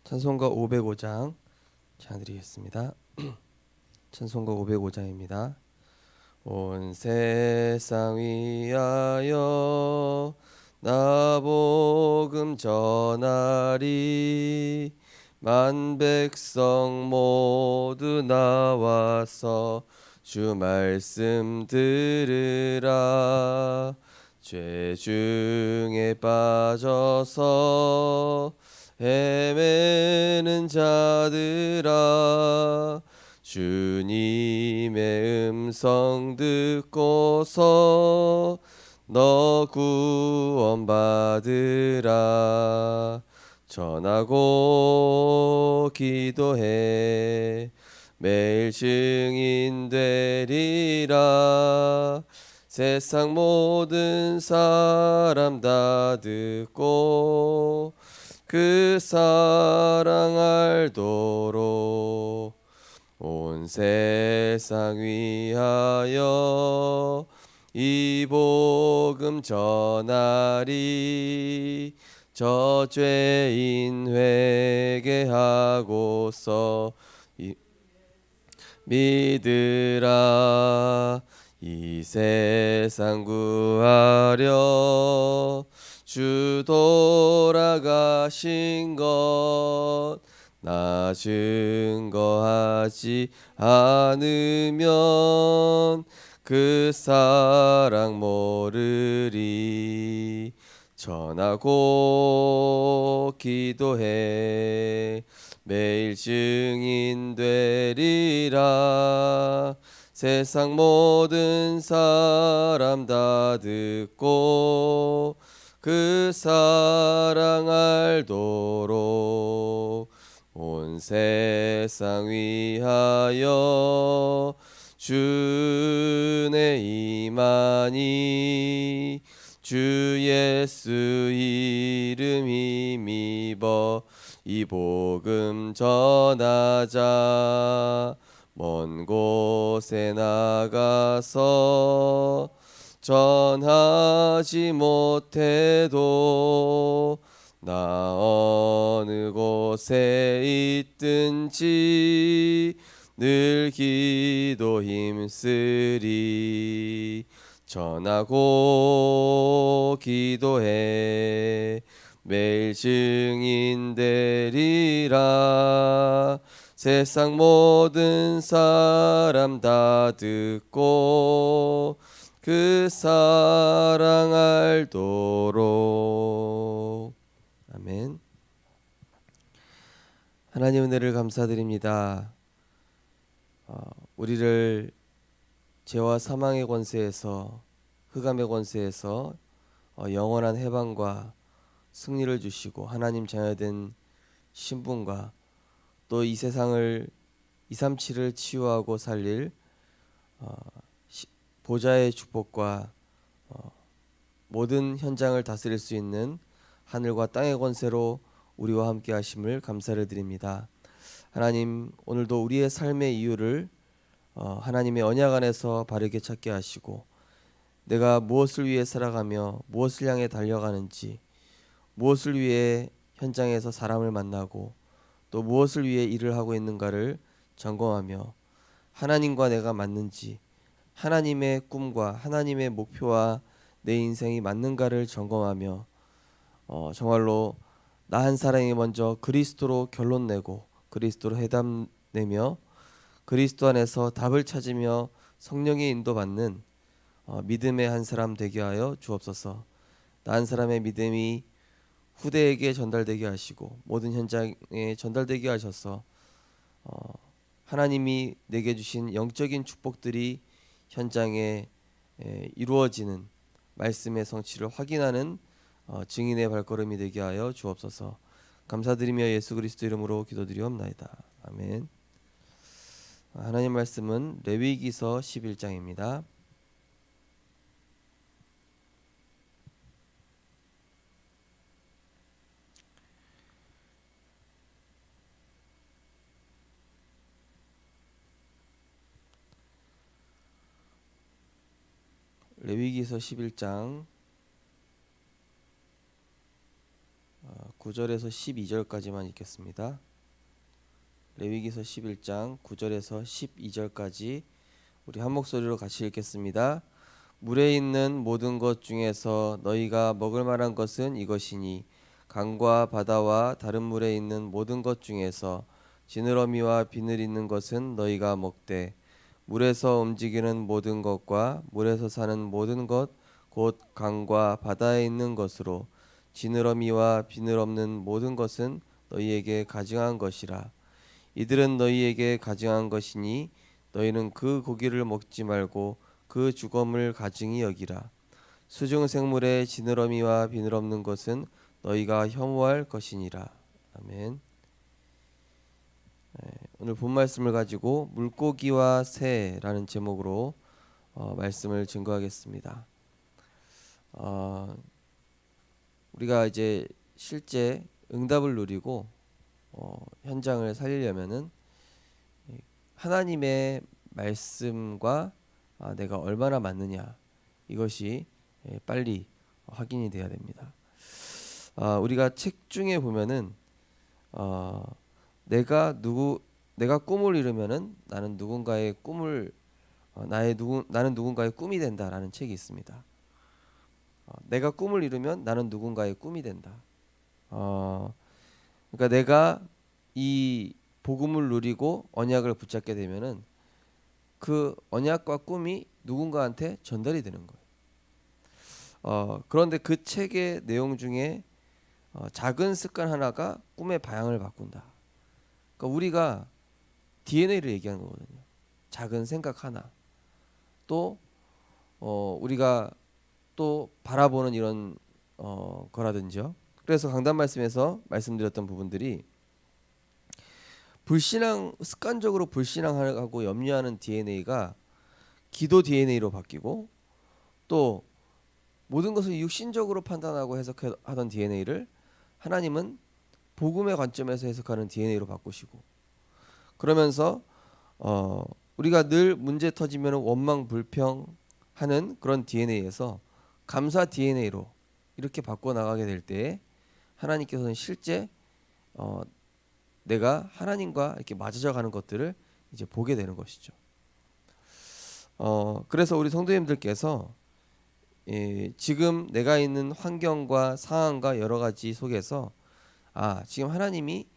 찬송가 505장 찬드리겠습니다. 찬송가 505장입니다. 온 세상 위하여 나 복음 전하리, 만 백성 모두 나와서 주 말씀 들으라. 죄 중에 빠져서 헤매는 자들아, 주님의 음성 듣고서 너 구원받으라. 전하고 기도해 매일 증인 되리라. 세상 모든 사람 다 듣고 그 사랑 알도록 온 세상 위하여 이 복음 전하리. 저 죄인 회개하고서 믿으라. 이 세상 구하려 주 돌아가신 것 나 증거하지 않으면 그 사랑 모르리. 전하고 기도해 매일 증인 되리라. 세상 모든 사람 다 듣고 그 사랑 알도록 온 세상 위하여 주의 임하니. 주 예수 이름 힘입어 이 복음 전하자. 먼 곳에 나가서 전하지 못해도 나 어느 곳에 있든지 늘 기도 힘쓰리. 전하고 기도해 매일 증인 되리라. 세상 모든 사람 다 듣고 그 사랑 알도록. 아멘. 하나님 은혜를 감사드립니다. 우리를 죄와 사망의 권세에서, 흑암의 권세에서 영원한 해방과 승리를 주시고 하나님 자녀된 신분과 또 이 세상을 237을 치유하고 살릴 보좌의 축복과 모든 현장을 다스릴 수 있는 하늘과 땅의 권세로 우리와 함께 하심을 감사를 드립니다. 하나님, 오늘도 우리의 삶의 이유를 하나님의 언약 안에서 바르게 찾게 하시고, 내가 무엇을 위해 살아가며 무엇을 향해 달려가는지, 무엇을 위해 현장에서 사람을 만나고 또 무엇을 위해 일을 하고 있는가를 점검하며 하나님과 내가 맞는지, 하나님의 꿈과 하나님의 목표와 내 인생이 맞는가를 점검하며 정말로 나 한 사람이 먼저 그리스도로 결론 내고 그리스도로 해답 내며 그리스도 안에서 답을 찾으며 성령의 인도받는 믿음의 한 사람 되게 하여 주옵소서. 나 한 사람의 믿음이 후대에게 전달되게 하시고 모든 현장에 전달되게 하셔서 하나님이 내게 주신 영적인 축복들이 현장에 이루어지는 말씀의 성취를 확인하는 증인의 발걸음이 되게 하여 주옵소서. 감사드리며 예수 그리스도 이름으로 기도드리옵나이다. 아멘. 하나님 말씀은 레위기서 11장입니다. 레위기서 11장 9절에서 12절까지만 읽겠습니다. 레위기서 11장 9절에서 12절까지 우리 한 목소리로 같이 읽겠습니다. 물에 있는 모든 것 중에서 너희가 먹을 만한 것은 이것이니 강과 바다와 다른 물에 있는 모든 것 중에서 지느러미와 비늘 있는 것은 너희가 먹되 물에서 움직이는 모든 것과 물에서 사는 모든 것 곧 강과 바다에 있는 것으로 지느러미와 비늘 없는 모든 것은 너희에게 가증한 것이라. 이들은 너희에게 가증한 것이니 너희는 그 고기를 먹지 말고 그 주검을 가증히 여기라. 수중 생물의 지느러미와 비늘 없는 것은 너희가 혐오할 것이니라. 아멘. 오늘 본 말씀을 가지고 물고기와 새라는 제목으로 말씀을 증거하겠습니다. 우리가 이제 실제 응답을 누리고 현장을 살리려면은 하나님의 말씀과 내가 얼마나 맞느냐 이것이 빨리 확인이 돼야 됩니다. 우리가 책 중에 보면은 내가 꿈을 이루면은 나는 누군가의 꿈을 나는 누군가의 꿈이 된다라는 책이 있습니다. 내가 꿈을 이루면 나는 누군가의 꿈이 된다. 그러니까 내가 이 복음을 누리고 언약을 붙잡게 되면은 그 언약과 꿈이 누군가한테 전달이 되는 거예요. 그런데 그 책의 내용 중에 작은 습관 하나가 꿈의 방향을 바꾼다. 그러니까 우리가 DNA를 얘기하는 거거든요. 작은 생각 하나. 또 우리가 또 바라보는 이런 거라든지요. 그래서 강단 말씀에서 말씀드렸던 부분들이 습관적으로 불신앙하고 염려하는 DNA가 기도 DNA로 바뀌고 또 모든 것을 육신적으로 판단하고 해석하던 DNA를 하나님은 복음의 관점에서 해석하는 DNA로 바꾸시고 그러면서 우리가 늘 문제 터지면 원망 불평하는 그런 DNA에서 감사 DNA로 이렇게 바꿔 나가게 될 때 하나님께서는 실제 내가 하나님과 이렇게 맞아져 가는 것들을 이제 보게 되는 것이죠. 그래서 우리 성도님들께서 지금 내가 있는 환경과 상황과 여러 가지 속에서 지금 하나님이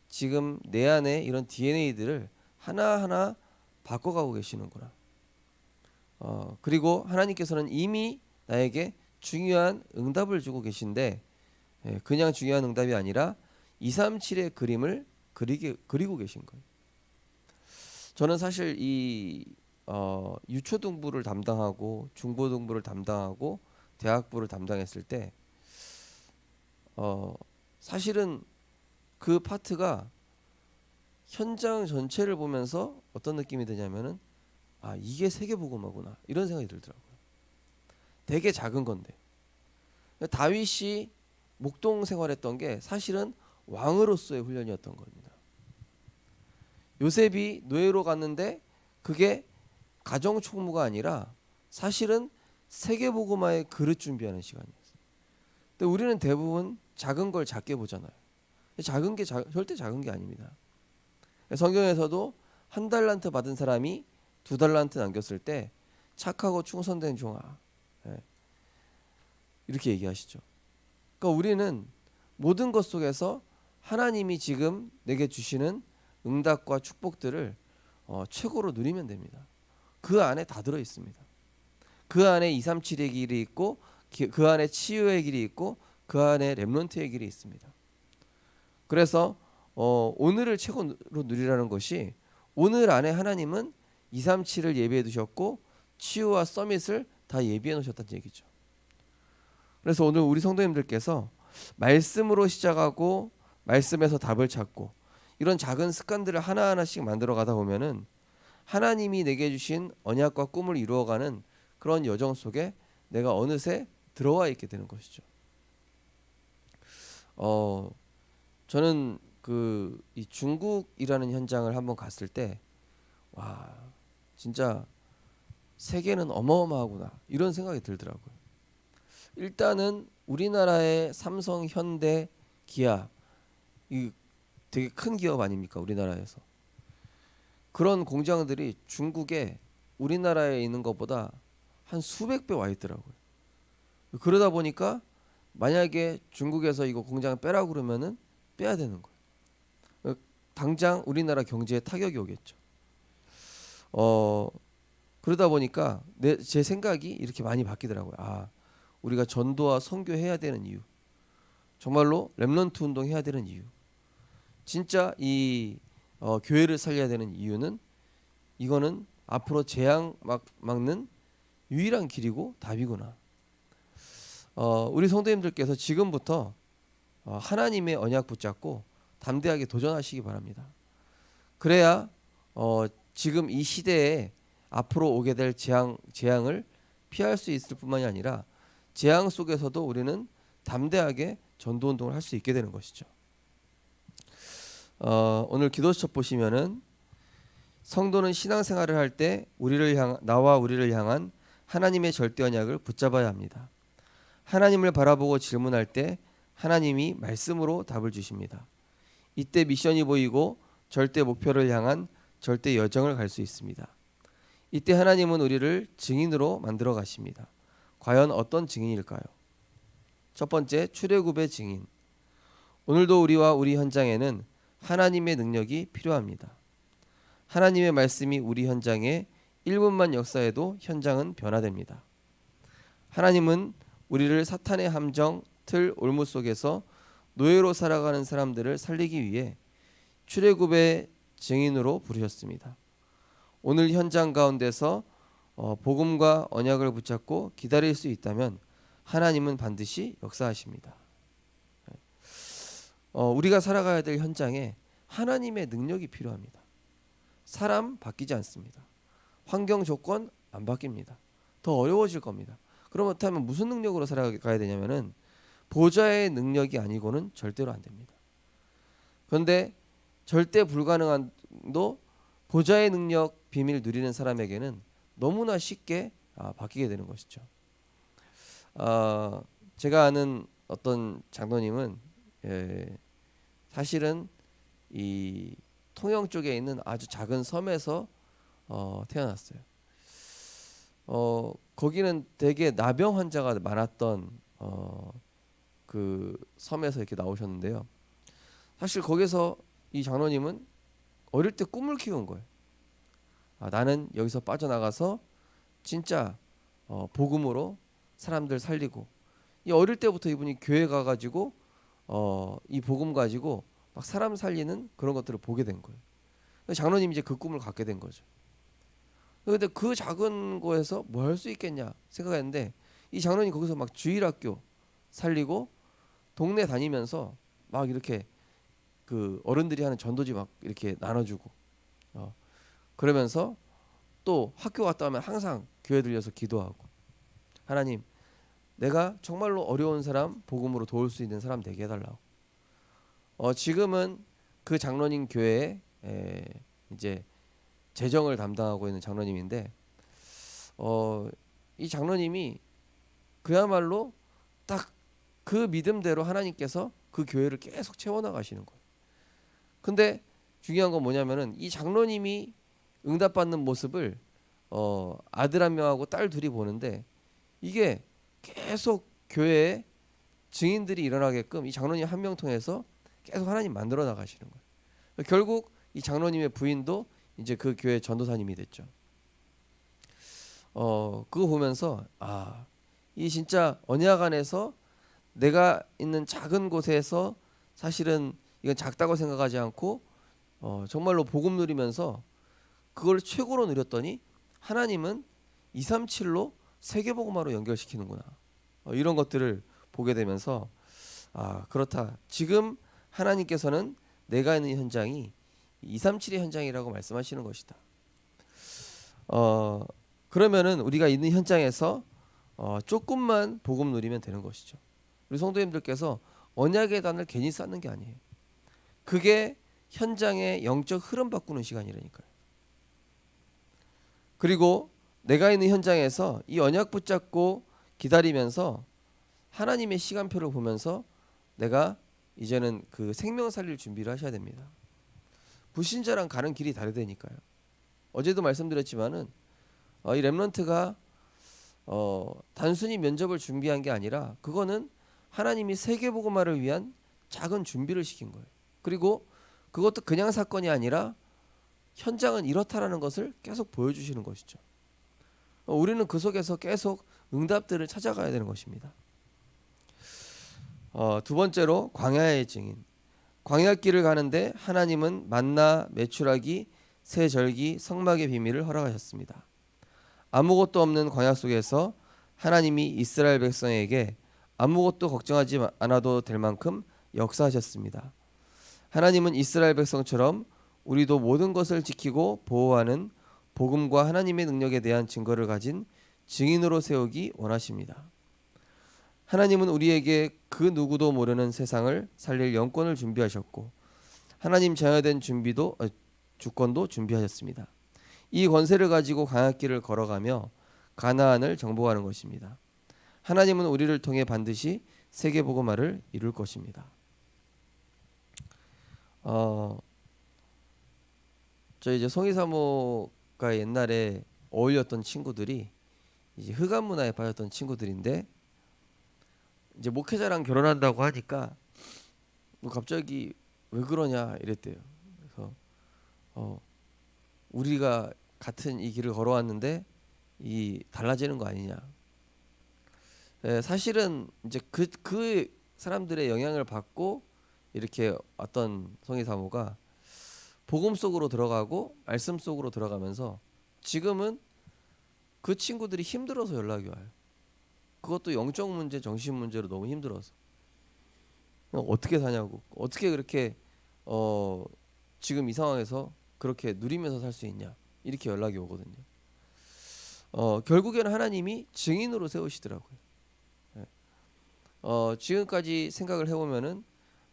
지금 내 안에 이런 DNA들을 하나하나 바꿔가고 계시는구나. 그리고 하나님께서는 이미 나에게 중요한 응답을 주고 계신데 그냥 중요한 응답이 아니라 237의 그림을 그리고 계신 거예요. 저는 사실 이 유초등부를 담당하고 중고등부를 담당하고 대학부를 담당했을 때 사실은 그 파트가 현장 전체를 보면서 어떤 느낌이 드냐면은 이게 세계복음화구나 이런 생각이 들더라고요. 되게 작은 건데 다윗이 목동 생활했던 게 사실은 왕으로서의 훈련이었던 겁니다. 요셉이 노예로 갔는데 그게 가정 총무가 아니라 사실은 세계복음화의 그릇 준비하는 시간이었어요. 근데 우리는 대부분 작은 걸 작게 보잖아요. 작은 게 절대 작은 게 아닙니다. 성경에서도 1달란트 받은 사람이 2달란트 남겼을 때 착하고 충성된 종아 이렇게 얘기하시죠. 그러니까 우리는 모든 것 속에서 하나님이 지금 내게 주시는 응답과 축복들을 최고로 누리면 됩니다. 그 안에 다 들어 있습니다. 그 안에 237의 길이 있고 그 안에 치유의 길이 있고 그 안에 렘넌트의 길이 있습니다. 그래서 오늘을 최고로 누리라는 것이 오늘 안에 하나님은 237을 예비해 두셨고 치유와 서밋을 다 예비해 놓으셨다는 얘기죠. 그래서 오늘 우리 성도님들께서 말씀으로 시작하고 말씀에서 답을 찾고 이런 작은 습관들을 하나하나씩 만들어 가다 보면은 하나님이 내게 주신 언약과 꿈을 이루어가는 그런 여정 속에 내가 어느새 들어와 있게 되는 것이죠. 저는 이 중국이라는 현장을 한번 갔을 때 진짜 세계는 어마어마하구나 이런 생각이 들더라고요. 일단은 우리나라의 삼성, 현대 기아, 이 되게 큰 기업 아닙니까? 우리나라에서. 그런 공장들이 중국에 우리나라에 있는 것보다 한 수백 배 와 있더라고요. 그러다 보니까 만약에 중국에서 이거 공장을 빼라고 그러면은 빼야 되는 거예요. 당장 우리나라 경제에 타격이 오겠죠. 어 그러다 보니까 제 생각이 이렇게 많이 바뀌더라고요. 아, 우리가 전도와 선교해야 되는 이유, 정말로 렘넌트 운동해야 되는 이유, 진짜 이 교회를 살려야 되는 이유는 이거는 앞으로 재앙 막는 유일한 길이고 답이구나. 우리 성도님들께서 지금부터 하나님의 언약 붙잡고 담대하게 도전하시기 바랍니다. 그래야 지금 이 시대에 앞으로 오게 될 재앙을 피할 수 있을 뿐만이 아니라 재앙 속에서도 우리는 담대하게 전도 운동을 할 수 있게 되는 것이죠. 오늘 기도수첩 보시면은 성도는 신앙생활을 할 때 나와 우리를 향한 하나님의 절대 언약을 붙잡아야 합니다. 하나님을 바라보고 질문할 때 하나님이 말씀으로 답을 주십니다. 이때 미션이 보이고 절대 목표를 향한 절대 여정을 갈 수 있습니다. 이때 하나님은 우리를 증인으로 만들어 가십니다. 과연 어떤 증인일까요? 첫 번째, 출애굽의 증인. 오늘도 우리와 우리 현장에는 하나님의 능력이 필요합니다. 하나님의 말씀이 우리 현장에 1분만 역사해도 현장은 변화됩니다. 하나님은 우리를 사탄의 함정, 틀, 올무 속에서 노예로 살아가는 사람들을 살리기 위해 출애굽의 증인으로 부르셨습니다. 오늘 현장 가운데서 복음과 언약을 붙잡고 기다릴 수 있다면 하나님은 반드시 역사하십니다. 우리가 살아가야 될 현장에 하나님의 능력이 필요합니다. 사람 바뀌지 않습니다. 환경 조건 안 바뀝니다. 더 어려워질 겁니다. 그렇다면 무슨 능력으로 살아가야 되냐면은 보좌의 능력이 아니고는 절대로 안 됩니다. 그런데 절대 불가능한도 보좌의 능력 비밀 누리는 사람에게는 너무나 쉽게 바뀌게 되는 것이죠. 제가 아는 어떤 장로님은 사실은 이 통영 쪽에 있는 아주 작은 섬에서 태어났어요. 거기는 되게 나병 환자가 많았던 그 섬에서 이렇게 나오셨는데요. 사실 거기서 이 장로님은 어릴 때 꿈을 키운 거예요. 나는 여기서 빠져나가서 진짜 복음으로 사람들 살리고, 이 어릴 때부터 이분이 교회 가가지고 이 복음 가지고 막 사람 살리는 그런 것들을 보게 된 거예요. 장로님이 이제 그 꿈을 갖게 된 거죠. 근데 그 작은 거에서 뭐 할 수 있겠냐 생각했는데, 이 장로님 거기서 막 주일학교 살리고 동네 다니면서 막 이렇게 그 어른들이 하는 전도지 막 이렇게 나눠주고, 그러면서 또 학교 갔다 오면 항상 교회 들려서 기도하고, 하나님, 내가 정말로 어려운 사람 복음으로 도울 수 있는 사람 되게 해달라고. 지금은 그 장로님 교회에 이제 재정을 담당하고 있는 장로님인데, 이 장로님이 그야말로 딱 그 믿음대로 하나님께서 그 교회를 계속 채워나가시는 거예요. 근데 중요한 건 뭐냐면은 이 장로님이 응답받는 모습을 아들 한 명하고 딸 둘이 보는데, 이게 계속 교회에 증인들이 일어나게끔 이 장로님 한 명 통해서 계속 하나님 만들어 나가시는 거예요. 결국 이 장로님의 부인도 이제 그 교회 전도사님이 됐죠. 그거 보면서 이 진짜 언약 안에서 내가 있는 작은 곳에서 사실은 이건 작다고 생각하지 않고 정말로 복음 누리면서 그걸 최고로 누렸더니 하나님은 237로 세계복음화로 연결시키는구나. 이런 것들을 보게 되면서 그렇다. 지금 하나님께서는 내가 있는 현장이 237의 현장이라고 말씀하시는 것이다. 그러면은 우리가 있는 현장에서 조금만 복음 누리면 되는 것이죠. 우리 성도님들께서 언약의 단을 괜히 쌓는 게 아니에요. 그게 현장의 영적 흐름 바꾸는 시간이라니까요. 그리고 내가 있는 현장에서 이 언약 붙잡고 기다리면서 하나님의 시간표를 보면서 내가 이제는 그 생명 살릴 준비를 하셔야 됩니다. 불신자랑 가는 길이 다르다니까요. 어제도 말씀드렸지만은 이 렘넌트가 단순히 면접을 준비한 게 아니라 그거는 하나님이 세계복음화를 위한 작은 준비를 시킨 거예요. 그리고 그것도 그냥 사건이 아니라 현장은 이렇다라는 것을 계속 보여주시는 것이죠. 우리는 그 속에서 계속 응답들을 찾아가야 되는 것입니다. 두 번째로 광야의 증인. 광야길을 가는데 하나님은 만나, 메추라기, 새 절기, 성막의 비밀을 허락하셨습니다. 아무것도 없는 광야 속에서 하나님이 이스라엘 백성에게 아무것도 걱정하지 않아도 될 만큼 역사하셨습니다. 하나님은 이스라엘 백성처럼 우리도 모든 것을 지키고 보호하는 복음과 하나님의 능력에 대한 증거를 가진 증인으로 세우기 원하십니다. 하나님은 우리에게 그 누구도 모르는 세상을 살릴 영권을 준비하셨고 하나님 자녀된 주권도 준비하셨습니다. 이 권세를 가지고 광야길을 걸어가며 가나안을 정복하는 것입니다. 하나님은 우리를 통해 반드시 세계복음화를 이룰 것입니다. 저 이제 송이사모가 옛날에 어울렸던 친구들이 이제 흑암 문화에 빠졌던 친구들인데 이제 목회자랑 결혼한다고 하니까 갑자기 왜 그러냐 이랬대요. 그래서 우리가 같은 이 길을 걸어왔는데 이 달라지는 거 아니냐. 사실은 이제 그 사람들의 영향을 받고 이렇게 왔던 송이사모가 복음 속으로 들어가고 말씀 속으로 들어가면서 지금은 그 친구들이 힘들어서 연락이 와요. 그것도 영적 문제, 정신 문제로 너무 힘들어서 어떻게 사냐고, 어떻게 그렇게 지금 이 상황에서 그렇게 누리면서 살 수 있냐 이렇게 연락이 오거든요. 결국에는 하나님이 증인으로 세우시더라고요. 지금까지 생각을 해보면은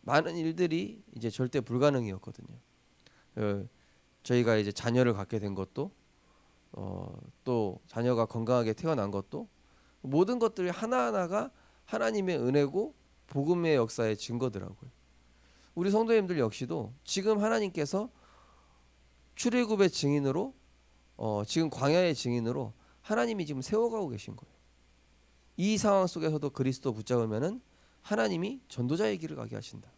많은 일들이 이제 절대 불가능이었거든요. 저희가 이제 자녀를 갖게 된 것도 또 자녀가 건강하게 태어난 것도 모든 것들이 하나하나가 하나님의 은혜고 복음의 역사의 증거더라고요. 우리 성도님들 역시도 지금 하나님께서 출애굽의 증인으로 지금 광야의 증인으로 하나님이 지금 세워가고 계신 거예요. 이 상황 속에서도 그리스도 붙잡으면은 하나님이 전도자의 길을 가게 하신다.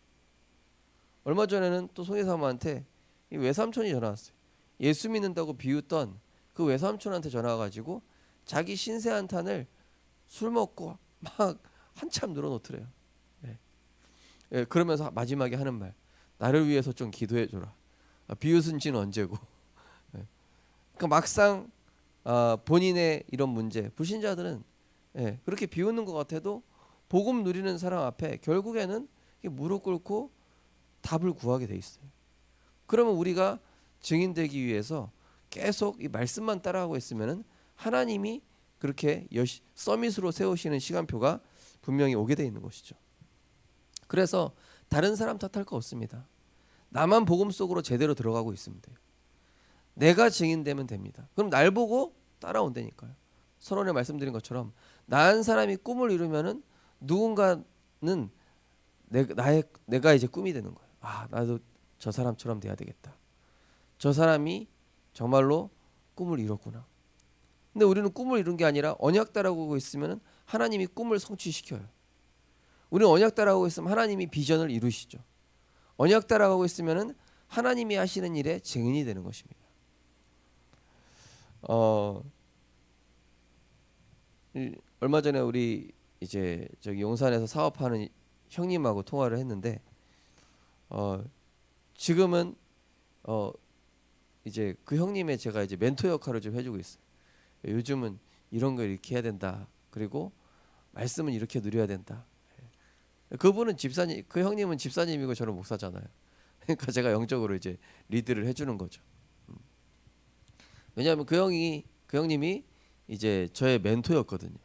얼마 전에는 또 송혜사모한테 이 외삼촌이 전화 왔어요. 예수 믿는다고 비웃던 그 외삼촌한테 전화 와가지고 자기 신세 한탄을 술 먹고 막 한참 늘어놓더래요. 그러면서 마지막에 하는 말, 나를 위해서 좀 기도해줘라. 비웃은 지는 언제고. 그러니까 막상 본인의 이런 문제, 불신자들은 그렇게 비웃는 것 같아도 복음 누리는 사람 앞에 결국에는 무릎 꿇고 답을 구하게 돼 있어요. 그러면 우리가 증인되기 위해서 계속 이 말씀만 따라가고 있으면은 하나님이 그렇게 서밋으로 세우시는 시간표가 분명히 오게 돼 있는 것이죠. 그래서 다른 사람 탓할 거 없습니다. 나만 복음 속으로 제대로 들어가고 있으면 돼요. 내가 증인되면 됩니다. 그럼 날 보고 따라온다니까요. 서론에 말씀드린 것처럼 나은 사람이 꿈을 이루면은 누군가는 내가 이제 꿈이 되는 거예요. 나도 저 사람처럼 돼야 되겠다. 저 사람이 정말로 꿈을 이뤘구나. 근데 우리는 꿈을 이룬 게 아니라 언약 따라가고 있으면 하나님이 꿈을 성취시켜요. 우리는 언약 따라가고 있으면 하나님이 비전을 이루시죠. 언약 따라가고 있으면 하나님이 하시는 일에 증인이 되는 것입니다. 얼마 전에 우리 이제 저기 용산에서 사업하는 형님하고 통화를 했는데 지금은 이제 그 형님의 제가 이제 멘토 역할을 좀 해주고 있어요. 요즘은 이런 거 이렇게 해야 된다. 그리고 말씀은 이렇게 누려야 된다. 그분은 집사님, 그 형님은 집사님이고 저는 목사잖아요. 그러니까 제가 영적으로 이제 리드를 해주는 거죠. 왜냐하면 그 형님이 이제 저의 멘토였거든요.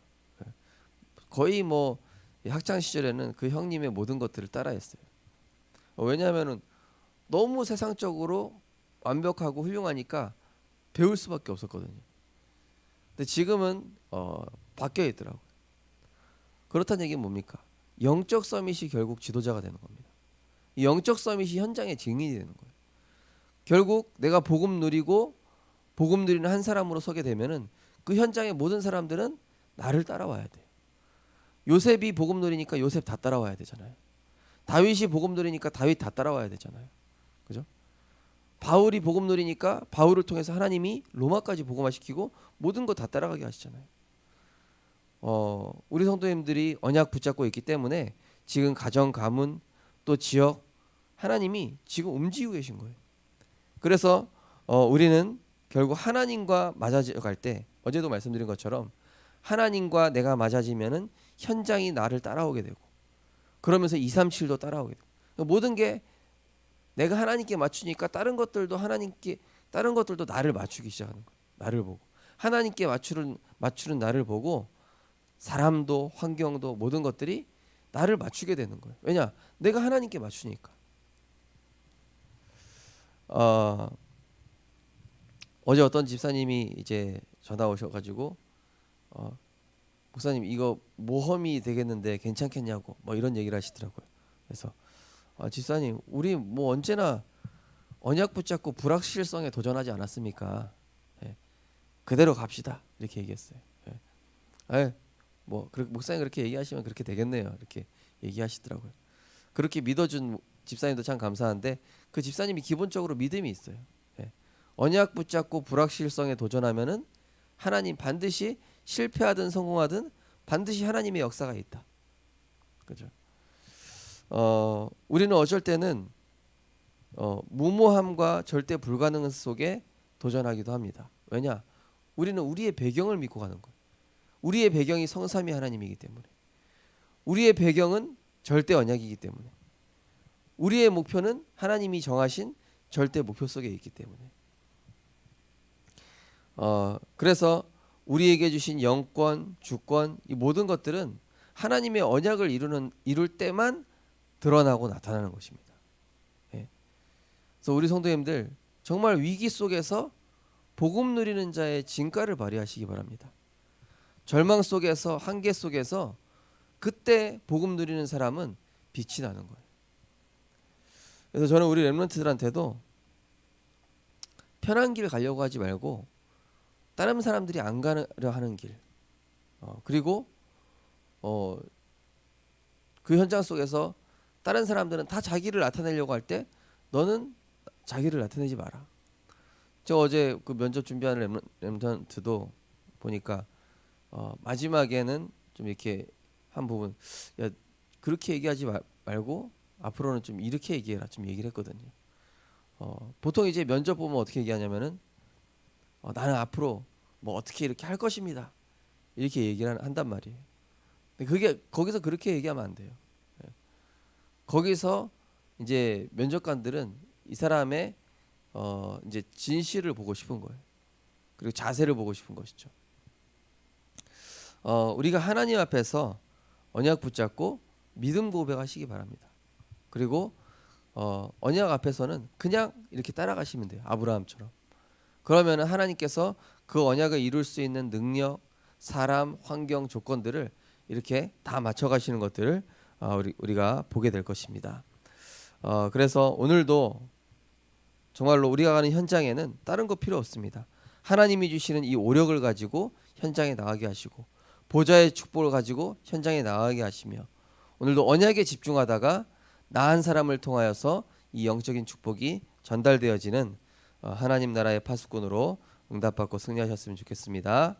거의 뭐 학창 시절에는 그 형님의 모든 것들을 따라했어요. 왜냐하면은 너무 세상적으로 완벽하고 훌륭하니까 배울 수밖에 없었거든요. 근데 지금은 바뀌어 있더라고요. 그렇다는 얘기는 뭡니까? 영적 서밋이 결국 지도자가 되는 겁니다. 이 영적 서밋이 현장의 증인이 되는 거예요. 결국 내가 복음 누리고 복음 누리는 한 사람으로 서게 되면은 그 현장의 모든 사람들은 나를 따라와야 돼요. 요셉이 복음 누리니까 요셉 다 따라와야 되잖아요. 다윗이 복음 누리니까 다윗 다 따라와야 되잖아요. 그죠? 바울이 복음 누리니까 바울을 통해서 하나님이 로마까지 복음화시키고 모든 거 다 따라가게 하시잖아요. 우리 성도님들이 언약 붙잡고 있기 때문에 지금 가정, 가문, 또 지역 하나님이 지금 움직이고 계신 거예요. 그래서 우리는 결국 하나님과 맞아갈 때 어제도 말씀드린 것처럼 하나님과 내가 맞아지면은 현장이 나를 따라오게 되고 그러면서 237도 따라오게 되고 모든 게 내가 하나님께 맞추니까 다른 것들도 나를 맞추기 시작하는 거예요. 나를 보고 하나님께 맞추는 나를 보고 사람도 환경도 모든 것들이 나를 맞추게 되는 거예요. 왜냐? 내가 하나님께 맞추니까. 어제 어떤 집사님이 이제 전화 오셔가지고 목사님 이거 모험이 되겠는데 괜찮겠냐고 뭐 이런 얘기를 하시더라고요. 그래서 집사님 우리 뭐 언제나 언약 붙잡고 불확실성에 도전하지 않았습니까? 예, 그대로 갑시다 이렇게 얘기했어요. 예. 뭐 목사님 그렇게 얘기하시면 그렇게 되겠네요. 이렇게 얘기하시더라고요. 그렇게 믿어준 집사님도 참 감사한데 그 집사님이 기본적으로 믿음이 있어요. 예. 언약 붙잡고 불확실성에 도전하면은 하나님 반드시 실패하든 성공하든 반드시 하나님의 역사가 있다. 그죠? 우리는 어쩔 때는 무모함과 절대 불가능 속에 도전하기도 합니다. 왜냐? 우리는 우리의 배경을 믿고 가는 거예요. 우리의 배경이 성삼위 하나님이기 때문에 우리의 배경은 절대 언약이기 때문에 우리의 목표는 하나님이 정하신 절대 목표 속에 있기 때문에 그래서 우리에게 주신 영권, 주권 이 모든 것들은 하나님의 언약을 이룰 때만 드러나고 나타나는 것입니다. 예. 그래서 우리 성도님들 정말 위기 속에서 복음 누리는 자의 진가를 발휘하시기 바랍니다. 절망 속에서 한계 속에서 그때 복음 누리는 사람은 빛이 나는 거예요. 그래서 저는 우리 렘넌트들한테도 편한 길 가려고 하지 말고 다른 사람들이 안 가려 하는 길 그리고 그 현장 속에서 다른 사람들은 다 자기를 나타내려고 할 때 너는 자기를 나타내지 마라. 저 어제 그 면접 준비하는 렘넌트도 보니까 마지막에는 좀 이렇게 한 부분 야 그렇게 얘기하지 말고 앞으로는 좀 이렇게 얘기해라 좀 얘기를 했거든요. 보통 이제 면접 보면 어떻게 얘기하냐면은 나는 앞으로 뭐 어떻게 이렇게 할 것입니다 이렇게 얘기를 한단 말이에요. 근데 그게 거기서 그렇게 얘기하면 안 돼요. 예. 거기서 이제 면접관들은 이 사람의 이제 진실을 보고 싶은 거예요. 그리고 자세를 보고 싶은 것이죠. 우리가 하나님 앞에서 언약 붙잡고 믿음 고백하시기 바랍니다. 그리고 언약 앞에서는 그냥 이렇게 따라가시면 돼요. 아브라함처럼. 그러면 하나님께서 그 언약을 이룰 수 있는 능력, 사람, 환경, 조건들을 이렇게 다 맞춰가시는 것들을 우리가 보게 될 것입니다. 그래서 오늘도 정말로 우리가 가는 현장에는 다른 거 필요 없습니다. 하나님이 주시는 이 오력을 가지고 현장에 나가게 하시고 보좌의 축복을 가지고 현장에 나가게 하시며 오늘도 언약에 집중하다가 나 한 사람을 통하여서 이 영적인 축복이 전달되어지는 하나님 나라의 파수꾼으로 응답받고 승리하셨으면 좋겠습니다.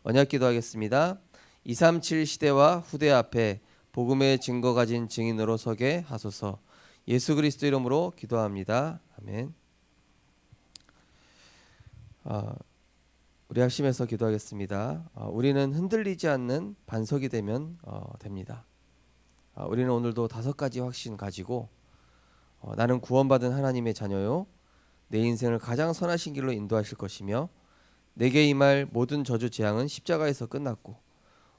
언약 기도하겠습니다. 237 시대와 후대 앞에 복음의 증거 가진 증인으로 서게 하소서. 예수 그리스도 이름으로 기도합니다. 아멘. 우리 합심해서 기도하겠습니다. 우리는 흔들리지 않는 반석이 되면 됩니다. 우리는 오늘도 5가지 확신 가지고 나는 구원받은 하나님의 자녀요. 내 인생을 가장 선하신 길로 인도하실 것이며 내게 임할 모든 저주 재앙은 십자가에서 끝났고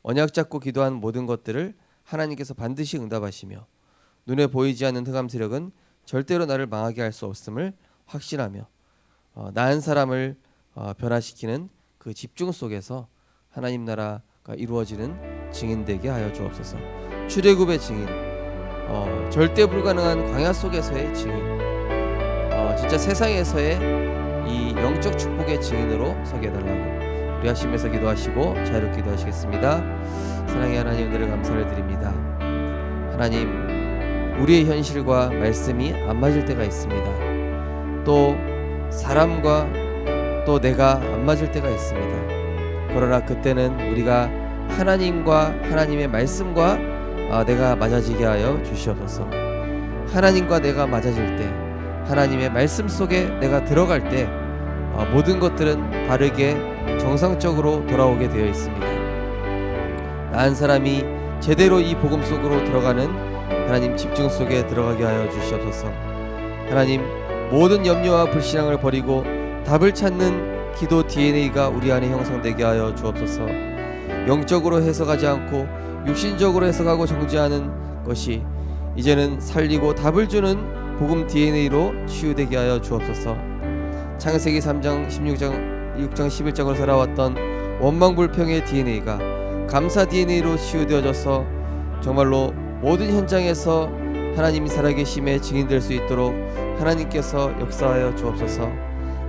언약 잡고 기도한 모든 것들을 하나님께서 반드시 응답하시며 눈에 보이지 않는 흑암 세력은 절대로 나를 망하게 할 수 없음을 확신하며 나 한 사람을 변화시키는 그 집중 속에서 하나님 나라가 이루어지는 증인 되게 하여 주옵소서. 출애굽의 증인, 절대 불가능한 광야 속에서의 증인, 진짜 세상에서의 이 영적 축복의 증인으로 서게 해달라고 우리 하시면서 기도하시고 자유롭게 기도하시겠습니다. 사랑의 하나님, 은혜를 감사를 드립니다. 하나님, 우리의 현실과 말씀이 안 맞을 때가 있습니다. 또 사람과 또 내가 안 맞을 때가 있습니다. 그러나 그때는 우리가 하나님과 하나님의 말씀과 내가 맞아지게 하여 주시옵소서. 하나님과 내가 맞아질 때, 하나님의 말씀 속에 내가 들어갈 때 모든 것들은 바르게 정상적으로 돌아오게 되어 있습니다. 나 한 사람이 제대로 이 복음 속으로 들어가는 하나님 집중 속에 들어가게 하여 주시옵소서. 하나님, 모든 염려와 불신앙을 버리고 답을 찾는 기도 DNA가 우리 안에 형성되게 하여 주옵소서. 영적으로 해석하지 않고 육신적으로 해석하고 정죄하는 것이 이제는 살리고 답을 주는 복음 DNA로 치유되게 하여 주옵소서. 창세기 3장 16장 11장으로 살아왔던 원망불평의 DNA가 감사 DNA로 치유되어져서 정말로 모든 현장에서 하나님이 살아계심에 증인될 수 있도록 하나님께서 역사하여 주옵소서.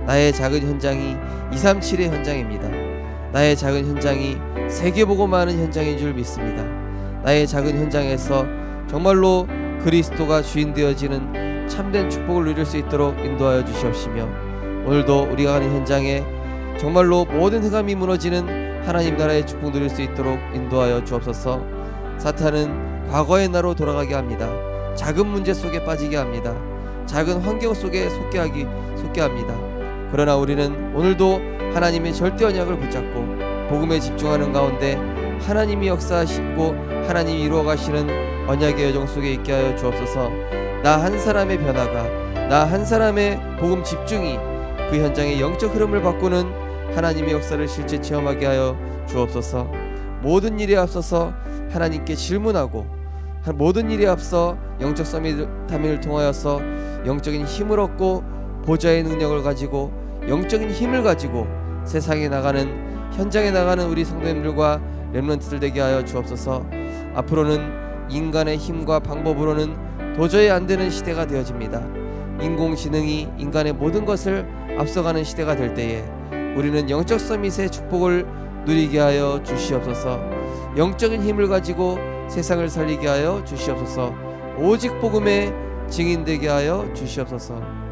나의 작은 현장이 237의 현장입니다. 나의 작은 현장이 세계보고마는 현장인 줄 믿습니다. 나의 작은 현장에서 정말로 그리스도가 주인 되어지는 참된 축복을 누릴 수 있도록 인도하여 주시옵시며, 오늘도 우리가 가는 현장에 정말로 모든 흑암이 무너지는 하나님 나라의 축복 누릴 수 있도록 인도하여 주옵소서. 사탄은 과거의 나로 돌아가게 합니다. 작은 문제 속에 빠지게 합니다. 작은 환경 속에 속게 합니다. 그러나 우리는 오늘도 하나님의 절대 언약을 붙잡고 복음에 집중하는 가운데 하나님이 역사하시고 하나님이 이루어가시는 언약의 여정 속에 있게 하여 주옵소서. 나 한 사람의 변화가, 나 한 사람의 복음 집중이 그 현장의 영적 흐름을 바꾸는 하나님의 역사를 실제 체험하게 하여 주옵소서. 모든 일에 앞서서 하나님께 질문하고, 모든 일에 앞서 영적 서밋타임을 통하여서 영적인 힘을 얻고 보좌의 능력을 가지고 영적인 힘을 가지고 세상에 나가는, 현장에 나가는 우리 성도님들과 렘넌트들 되게 하여 주옵소서. 앞으로는 인간의 힘과 방법으로는 도저히 안 되는 시대가 되어집니다. 인공지능이 인간의 모든 것을 앞서가는 시대가 될 때에 우리는 영적 서밋의 축복을 누리게 하여 주시옵소서. 영적인 힘을 가지고 세상을 살리게 하여 주시옵소서. 오직 복음의 증인되게 하여 주시옵소서.